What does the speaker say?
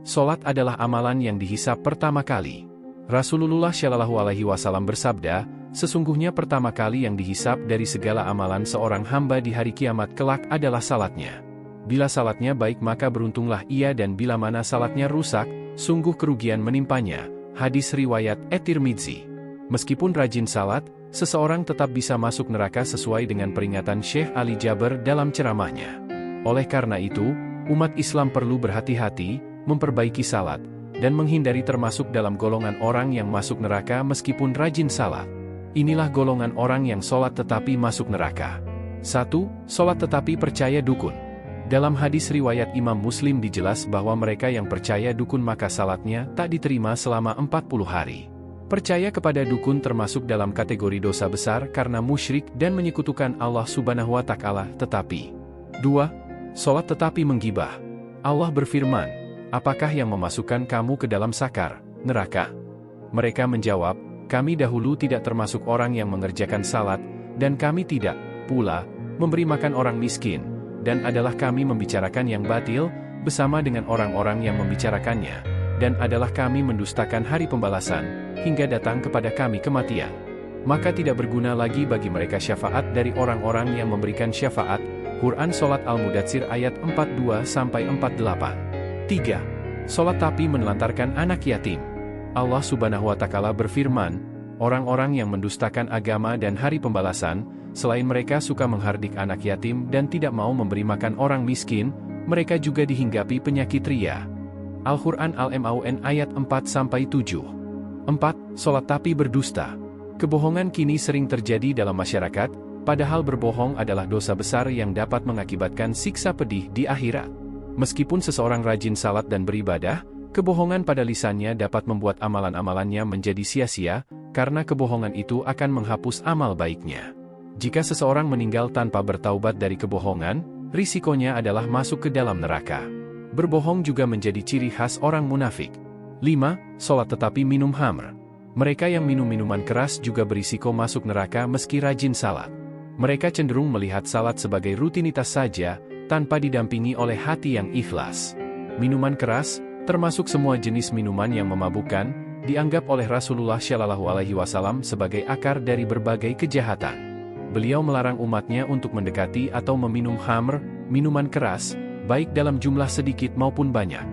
Solat adalah amalan yang dihisab pertama kali. Rasulullah Shallallahu Alaihi Wasallam bersabda, sesungguhnya pertama kali yang dihisab dari segala amalan seorang hamba di hari kiamat kelak adalah salatnya. Bila salatnya baik maka beruntunglah ia dan bila mana salatnya rusak, sungguh kerugian menimpanya. Hadis riwayat At-Tirmidzi. Meskipun rajin salat, seseorang tetap bisa masuk neraka sesuai dengan peringatan Syekh Ali Jaber dalam ceramahnya. Oleh karena itu, umat Islam perlu berhati-hati, memperbaiki salat, dan menghindari termasuk dalam golongan orang yang masuk neraka meskipun rajin salat. Inilah golongan orang yang sholat tetapi masuk neraka. 1. Sholat tetapi percaya dukun. Dalam hadis riwayat Imam Muslim dijelas bahwa mereka yang percaya dukun maka salatnya tak diterima selama 40 hari. Percaya kepada dukun termasuk dalam kategori dosa besar karena musyrik dan menyekutukan Allah Subhanahu wa Ta'ala. Tetapi 2. Sholat tetapi menggibah. Allah berfirman, apakah yang memasukkan kamu ke dalam sakar, neraka? Mereka menjawab, kami dahulu tidak termasuk orang yang mengerjakan salat, dan kami tidak, pula, memberi makan orang miskin, dan adalah kami membicarakan yang batil, bersama dengan orang-orang yang membicarakannya, dan adalah kami mendustakan hari pembalasan, hingga datang kepada kami kematian. Maka tidak berguna lagi bagi mereka syafaat dari orang-orang yang memberikan syafaat. Quran Surat Al-Mudatsir ayat 42-48. 3. Sholat tapi menelantarkan anak yatim. Allah Subhanahu wa Ta'ala berfirman, orang-orang yang mendustakan agama dan hari pembalasan, selain mereka suka menghardik anak yatim dan tidak mau memberi makan orang miskin, mereka juga dihinggapi penyakit ria. Al-Quran Al-Maun ayat 4-7. 4. Sholat tapi berdusta. Kebohongan kini sering terjadi dalam masyarakat, padahal berbohong adalah dosa besar yang dapat mengakibatkan siksa pedih di akhirat. Meskipun seseorang rajin salat dan beribadah, kebohongan pada lisannya dapat membuat amalan-amalannya menjadi sia-sia, karena kebohongan itu akan menghapus amal baiknya. Jika seseorang meninggal tanpa bertaubat dari kebohongan, risikonya adalah masuk ke dalam neraka. Berbohong juga menjadi ciri khas orang munafik. 5. Sholat tetapi minum khamr. Mereka yang minum minuman keras juga berisiko masuk neraka meski rajin salat. Mereka cenderung melihat salat sebagai rutinitas saja, tanpa didampingi oleh hati yang ikhlas. Minuman keras, termasuk semua jenis minuman yang memabukkan, dianggap oleh Rasulullah Shallallahu Alaihi Wasallam sebagai akar dari berbagai kejahatan. Beliau melarang umatnya untuk mendekati atau meminum khamr, minuman keras, baik dalam jumlah sedikit maupun banyak.